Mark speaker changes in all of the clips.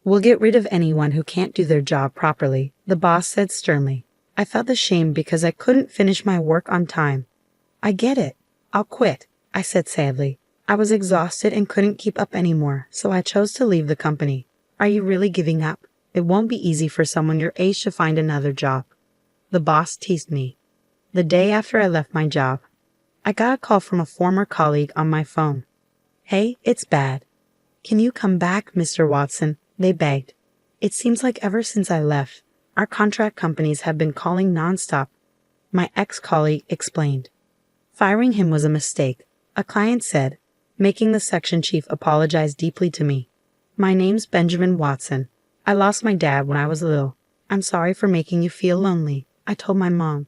Speaker 1: We'll get rid of anyone who can't do their job properly, the boss said sternly. I felt ashamed because I couldn't finish my work on time. I get it. I'll quit, I said sadly. I was exhausted and couldn't keep up anymore, so I chose to leave the company. Are you really giving up? It won't be easy for someone your age to find another job. The boss teased me. The day after I left my job, I got a call from a former colleague on my phone. Hey, it's bad. Can you come back, Mr. Watson? They begged. It seems like ever since I left, our contract companies have been calling nonstop. My ex-colleague explained. Firing him was a mistake, a client said, making the section chief apologize deeply to me. My name's Benjamin Watson. I lost my dad when I was little. I'm sorry for making you feel lonely, I told my mom.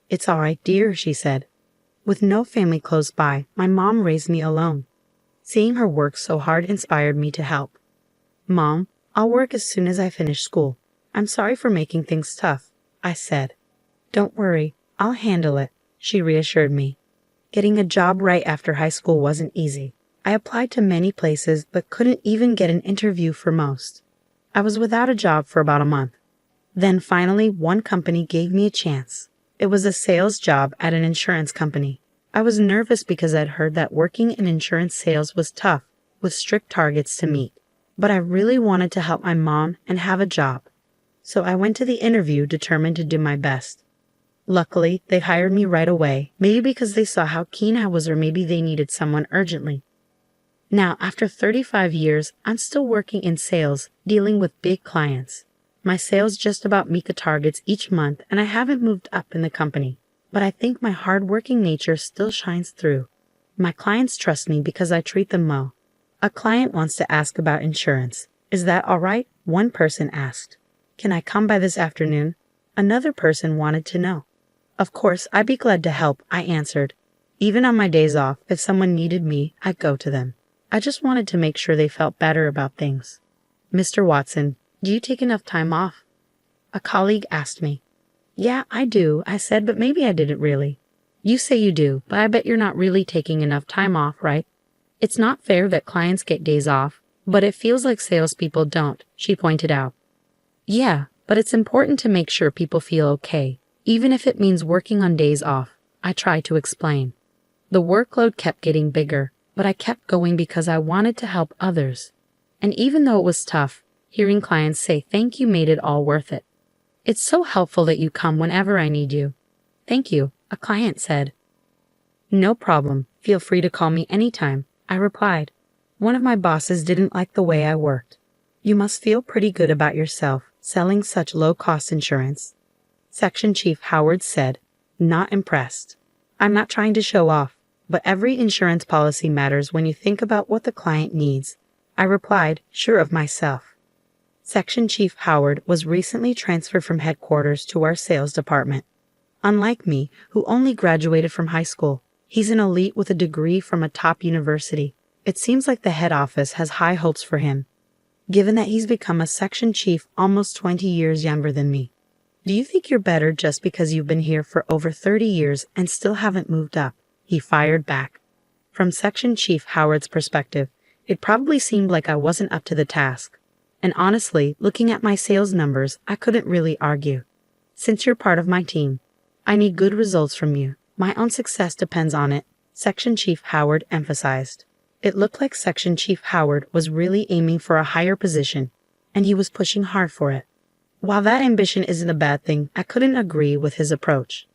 Speaker 1: It's all right, dear, she said. With no family close by, my mom raised me alone. Seeing her work so hard inspired me to help. Mom, I'll work as soon as I finish school. I'm sorry for making things tough, I said. Don't worry, I'll handle it, she reassured me. Getting a job right after high school wasn't easy. I applied to many places but couldn't even get an interview for most. I was without a job for about a month. Then finally, one company gave me a chance. It was a sales job at an insurance company. I was nervous because I'd heard that working in insurance sales was tough, with strict targets to meet. But I really wanted to help my mom and have a job. So I went to the interview determined to do my best. Luckily, they hired me right away, maybe because they saw how keen I was or maybe they needed someone urgently. Now, after 35 years, I'm still working in sales, dealing with big clients. My sales just about meet the targets each month and I haven't moved up in the company. But I think my hard-working nature still shines through. My clients trust me because I treat them well. A client wants to ask about insurance. Is that all right? One person asked. Can I come by this afternoon? Another person wanted to know. Of course, I'd be glad to help, I answered. Even on my days off, if someone needed me, I'd go to them. I just wanted to make sure they felt better about things. Mr. Watson, do you take enough time off? A colleague asked me. Yeah, I do, I said, but maybe I didn't really. You say you do, but I bet you're not really taking enough time off, right? It's not fair that clients get days off, but it feels like salespeople don't, she pointed out. Yeah, but it's important to make sure people feel okay, even if it means working on days off, I tried to explain. The workload kept getting bigger, but I kept going because I wanted to help others. And even though it was tough, hearing clients say thank you made it all worth it. It's so helpful that you come whenever I need you. Thank you, a client said. No problem, feel free to call me anytime, I replied. One of my bosses didn't like the way I worked. You must feel pretty good about yourself, selling such low-cost insurance. Section Chief Howard said, not impressed. I'm not trying to show off, but every insurance policy matters when you think about what the client needs. I replied, sure of myself. Section Chief Howard was recently transferred from headquarters to our sales department. Unlike me, who only graduated from high school, he's an elite with a degree from a top university. It seems like the head office has high hopes for him, given that he's become a section chief almost 20 years younger than me. Do you think you're better just because you've been here for over 30 years and still haven't moved up? He fired back. From Section Chief Howard's perspective, it probably seemed like I wasn't up to the task. And honestly, looking at my sales numbers, I couldn't really argue. Since you're part of my team, I need good results from you. My own success depends on it, Section Chief Howard emphasized. It looked like Section Chief Howard was really aiming for a higher position, and he was pushing hard for it. While that ambition isn't a bad thing, I couldn't agree with his approach.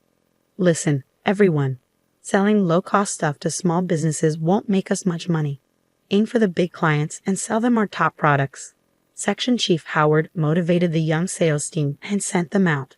Speaker 1: Listen, everyone, selling low-cost stuff to small businesses won't make us much money. Aim for the big clients and sell them our top products. Section Chief Howard motivated the young sales team and sent them out.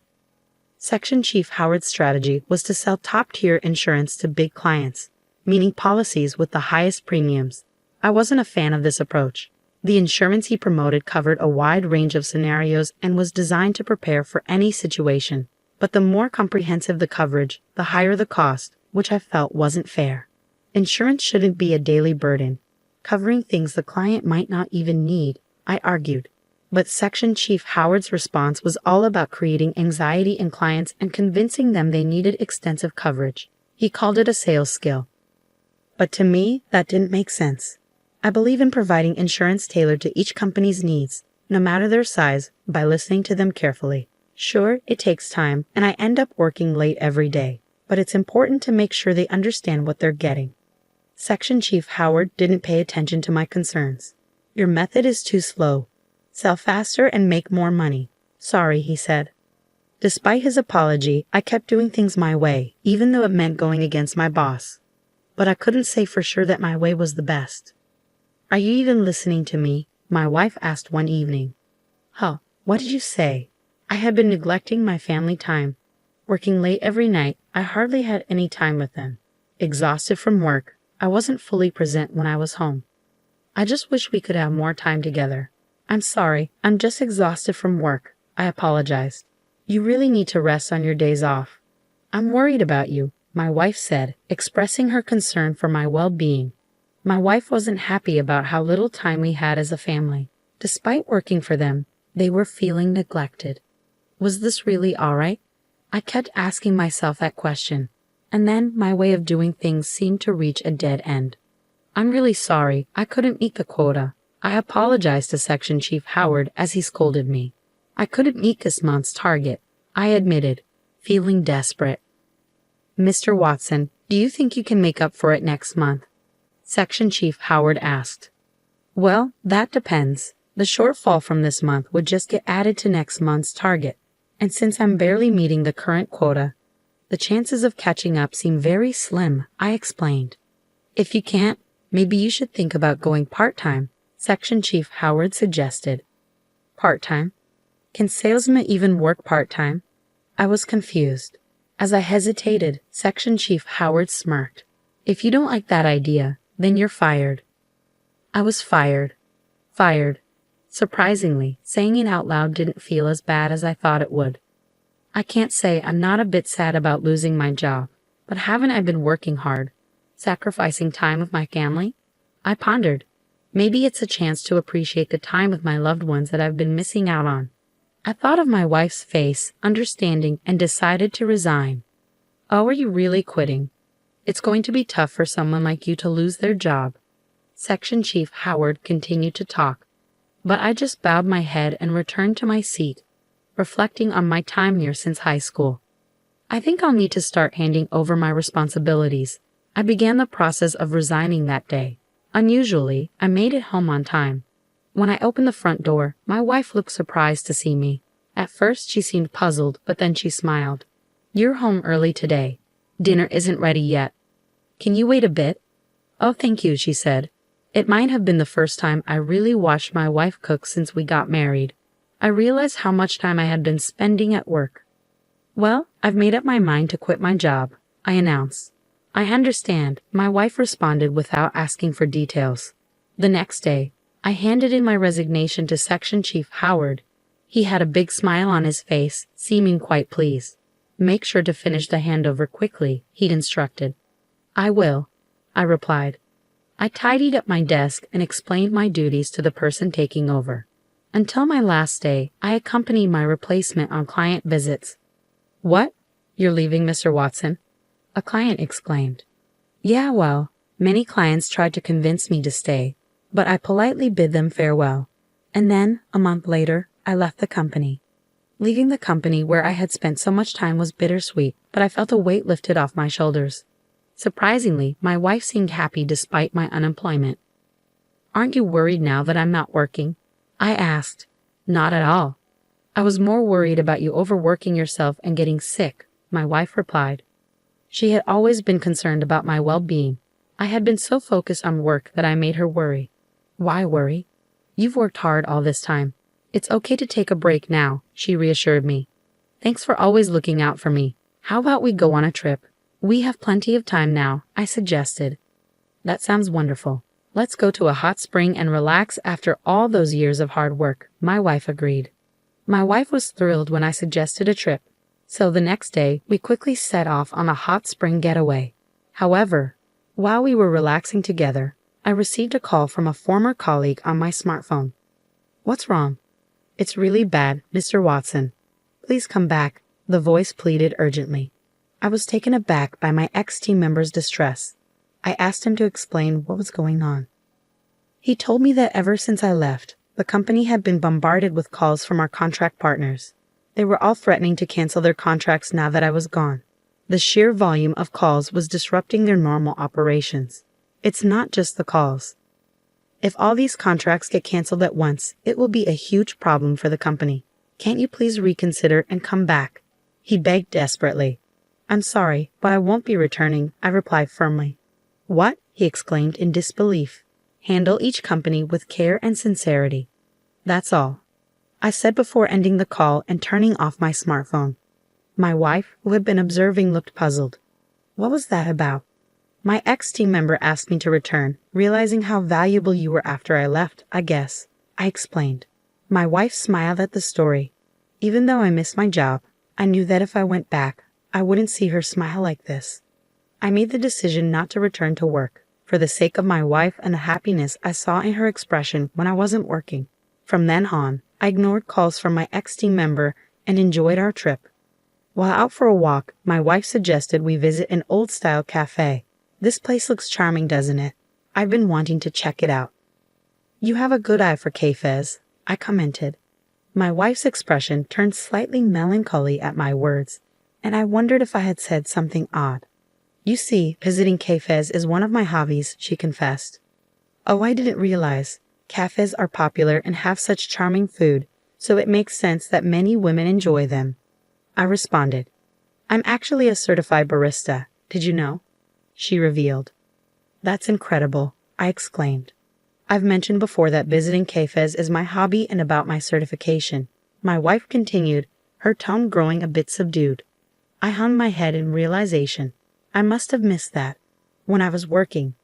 Speaker 1: Section Chief Howard's strategy was to sell top-tier insurance to big clients, meaning policies with the highest premiums. I wasn't a fan of this approach. The insurance he promoted covered a wide range of scenarios and was designed to prepare for any situation. But the more comprehensive the coverage, the higher the cost, which I felt wasn't fair. Insurance shouldn't be a daily burden, covering things the client might not even need, I argued. But Section Chief Howard's response was all about creating anxiety in clients and convincing them they needed extensive coverage. He called it a sales skill. But to me, that didn't make sense. I believe in providing insurance tailored to each company's needs. no matter their size, by listening to them carefully. Sure, it takes time, and I end up working late every day, but it's important to make sure they understand what they're getting. Section Chief Howard didn't pay attention to my concerns. Your method is too slow. Sell faster and make more money. Sorry, he said. Despite his apology, I kept doing things my way, even though it meant going against my boss. But I couldn't say for sure that my way was the best. Are you even listening to me? My wife asked one evening. Huh, what did you say? I had been neglecting my family time. Working late every night, I hardly had any time with them. Exhausted from work, I wasn't fully present when I was home. I just wish we could have more time together. I'm sorry, I'm just exhausted from work. I apologized. You really need to rest on your days off. I'm worried about you, my wife said, expressing her concern for my well-being. My wife wasn't happy about how little time we had as a family. Despite working for them, they were feeling neglected. Was this really all right? I kept asking myself that question, and then my way of doing things seemed to reach a dead end. I'm really sorry, I couldn't meet the quota. I apologized to Section Chief Howard as he scolded me. I couldn't meet this month's target, I admitted, feeling desperate. Mr. Watson, do you think you can make up for it next month? Section Chief Howard asked. Well, that depends. The shortfall from this month would just get added to next month's target, and since I'm barely meeting the current quota, the chances of catching up seem very slim, I explained. If you can't, maybe you should think about going part-time, Section Chief Howard suggested. Part-time? Can salesmen even work part-time? I was confused. As I hesitated, Section Chief Howard smirked. If you don't like that idea, then you're fired. I was fired. Fired. Surprisingly, saying it out loud didn't feel as bad as I thought it would. I can't say I'm not a bit sad about losing my job, but haven't I been working hard, sacrificing time with my family? I pondered. Maybe it's a chance to appreciate the time with my loved ones that I've been missing out on. I thought of my wife's face, understanding, and decided to resign. Oh, are you really quitting? It's going to be tough for someone like you to lose their job. Section Chief Howard continued to talk, but I just bowed my head and returned to my seat, reflecting on my time here since high school. I think I'll need to start handing over my responsibilities. I began the process of resigning that day. Unusually, I made it home on time. When I opened the front door, my wife looked surprised to see me. At first, she seemed puzzled, but then she smiled. You're home early today. Dinner isn't ready yet. Can you wait a bit? Oh, thank you, she said. It might have been the first time I really watched my wife cook since we got married. I realized how much time I had been spending at work. Well, I've made up my mind to quit my job, I announced. I understand, my wife responded without asking for details. The next day, I handed in my resignation to Section Chief Howard. He had a big smile on his face, seeming quite pleased. Make sure to finish the handover quickly, he'd instructed. I will, I replied. I tidied up my desk and explained my duties to the person taking over. Until my last day, I accompanied my replacement on client visits. What? You're leaving, Mr. Watson? A client exclaimed. Yeah, well, many clients tried to convince me to stay, but I politely bid them farewell. And then, a month later, I left the company. Leaving the company where I had spent so much time was bittersweet, but I felt a weight lifted off my shoulders. Surprisingly, my wife seemed happy despite my unemployment. Aren't you worried now that I'm not working? I asked. Not at all. I was more worried about you overworking yourself and getting sick, my wife replied. She had always been concerned about my well-being. I had been so focused on work that I made her worry. Why worry? You've worked hard all this time. It's okay to take a break now, she reassured me. Thanks for always looking out for me. How about we go on a trip? We have plenty of time now, I suggested. That sounds wonderful. Let's go to a hot spring and relax after all those years of hard work, my wife agreed. My wife was thrilled when I suggested a trip, so the next day we quickly set off on a hot spring getaway. However, while we were relaxing together, I received a call from a former colleague on my smartphone. What's wrong? It's really bad, Mr. Watson. Please come back, the voice pleaded urgently. I was taken aback by my ex-team member's distress. I asked him to explain what was going on. He told me that ever since I left, The company had been bombarded with calls from our contract partners. They were all threatening to cancel their contracts now that I was gone. The sheer volume of calls was disrupting their normal operations. It's not just the calls. If all these contracts get canceled at once, it will be a huge problem for the company. Can't you please reconsider and come back? He begged desperately. I'm sorry, but I won't be returning, I replied firmly. What? He exclaimed in disbelief. Handle each company with care and sincerity. That's all, I said before ending the call and turning off my smartphone. My wife, who had been observing, looked puzzled. What was that about? My ex-team member asked me to return, realizing how valuable you were after I left, I guess, I explained. My wife smiled at the story. Even though I missed my job, I knew that if I went back, I wouldn't see her smile like this. I made the decision not to return to work, for the sake of my wife and the happiness I saw in her expression when I wasn't working. From then on, I ignored calls from my ex-team member and enjoyed our trip. While out for a walk, my wife suggested we visit an old-style cafe. This place looks charming, doesn't it? I've been wanting to check it out. You have a good eye for cafes, I commented. My wife's expression turned slightly melancholy at my words, and I wondered if I had said something odd. You see, visiting cafes is one of my hobbies, she confessed. Oh, I didn't realize. Cafes are popular and have such charming food, so it makes sense that many women enjoy them. I responded. I'm actually a certified barista, did you know? She revealed. That's incredible, I exclaimed. I've mentioned before that visiting cafes is my hobby and about my certification. My wife continued, her tone growing a bit subdued. I hung my head in realization. I must have missed that when I was working.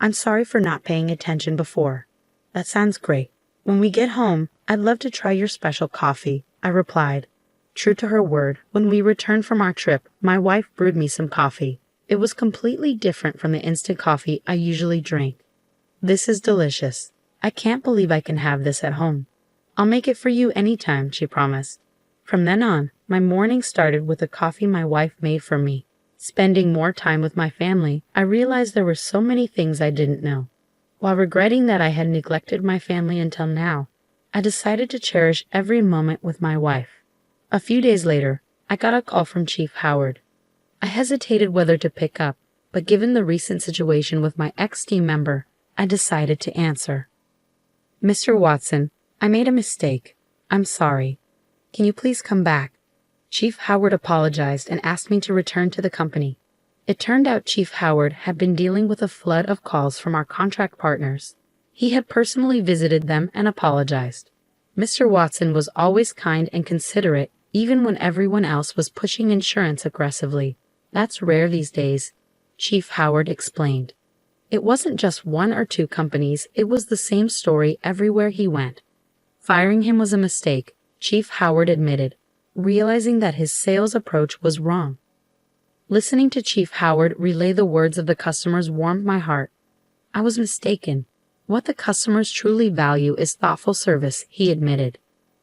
Speaker 1: I'm sorry for not paying attention before. That sounds great. When we get home, I'd love to try your special coffee, I replied. True to her word, when we returned from our trip, my wife brewed me some coffee. It was completely different from the instant coffee I usually drink. This is delicious. I can't believe I can have this at home. I'll make it for you anytime, she promised. From then on, my morning started with the coffee my wife made for me. Spending more time with my family, I realized there were so many things I didn't know. While regretting that I had neglected my family until now, I decided to cherish every moment with my wife. A few days later, I got a call from Chief Howard. I hesitated whether to pick up, but given the recent situation with my ex-team member, I decided to answer. Mr. Watson, I made a mistake. I'm sorry. Can you please come back? Chief Howard apologized and asked me to return to the company. It turned out Chief Howard had been dealing with a flood of calls from our contract partners. He had personally visited them and apologized. Mr. Watson was always kind and considerate, even when everyone else was pushing insurance aggressively. That's rare these days, Chief Howard explained. It wasn't just one or two companies, it was the same story everywhere he went. Firing him was a mistake, Chief Howard admitted, realizing that his sales approach was wrong. Listening to Chief Howard relay the words of the customers warmed my heart. I was mistaken. What the customers truly value is thoughtful service, he admitted.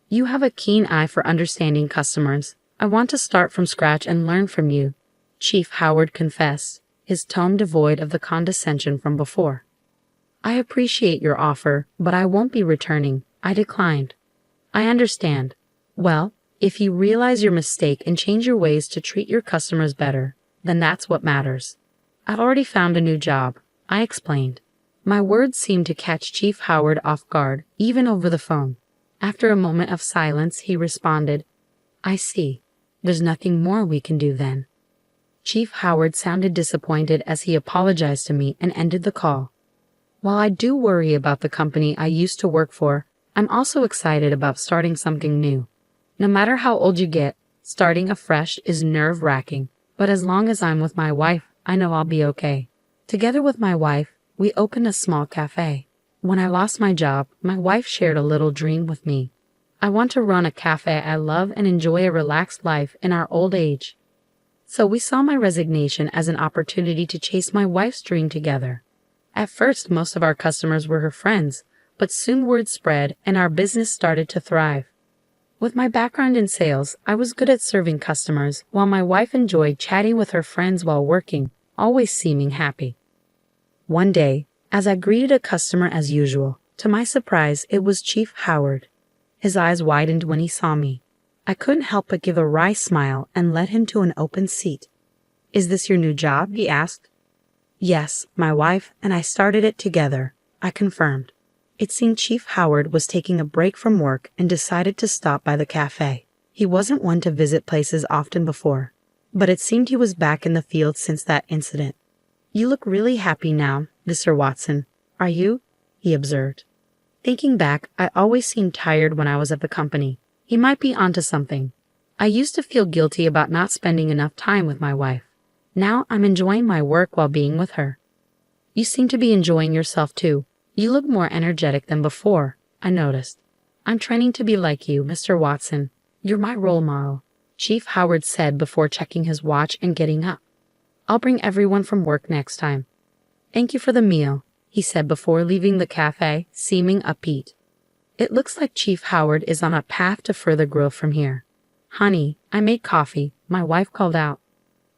Speaker 1: You have a keen eye for understanding customers. I want to start from scratch and learn from you, Chief Howard confessed, his tone devoid of the condescension from before. I appreciate your offer, but I won't be returning, I declined. I understand. Well, if you realize your mistake and change your ways to treat your customers better, then that's what matters. I've already found a new job, I explained. My words seemed to catch Chief Howard off guard, even over the phone. After a moment of silence, he responded, I see. There's nothing more we can do then. Chief Howard sounded disappointed as he apologized to me and ended the call. While I do worry about the company I used to work for, I'm also excited about starting something new. No matter how old you get, starting afresh is nerve-wracking, but as long as I'm with my wife, I know I'll be okay. Together with my wife, we opened a small cafe. When I lost my job, my wife shared a little dream with me. I want to run a cafe I love and enjoy a relaxed life in our old age. So we saw my resignation as an opportunity to chase my wife's dream together. At first, most of our customers were her friends, but soon word spread and our business started to thrive. With my background in sales, I was good at serving customers, while my wife enjoyed chatting with her friends while working, always seeming happy. One day, as I greeted a customer as usual, To my surprise, it was Chief Howard. His eyes widened when he saw me. I couldn't help but give a wry smile and led him to an open seat. "Is this your new job?" he asked. "Yes, my wife and I started it together," I confirmed. It seemed Chief Howard was taking a break from work and decided to stop by the cafe. He wasn't one to visit places often before, but it seemed he was back in the field since that incident. "You look really happy now, Mr. Watson. Are you?" he observed. Thinking back, I always seemed tired when I was at the company. He might be onto something. I used to feel guilty about not spending enough time with my wife. Now I'm enjoying my work while being with her. "You seem to be enjoying yourself too. You look more energetic than before," I noticed. "I'm training to be like you, Mr. Watson. You're my role model," Chief Howard said before checking his watch and getting up. "I'll bring everyone from work next time." "Thank you for the meal," he said before leaving the cafe, seeming upbeat. It looks like Chief Howard is on a path to further growth from here. "Honey, I made coffee," my wife called out.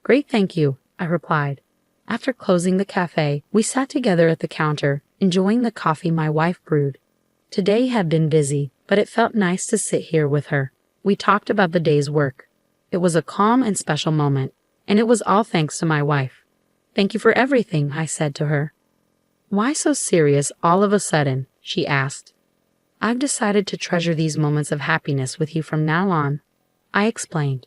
Speaker 1: "Great, thank you," I replied. After closing the cafe, we sat together at the counter, enjoying the coffee my wife brewed. Today had been busy, but it felt nice to sit here with her. We talked about the day's work. It was a calm and special moment, and it was all thanks to my wife. "Thank you for everything," I said to her. "Why so serious all of a sudden?" she asked. "I've decided to treasure these moments of happiness with you from now on," I explained.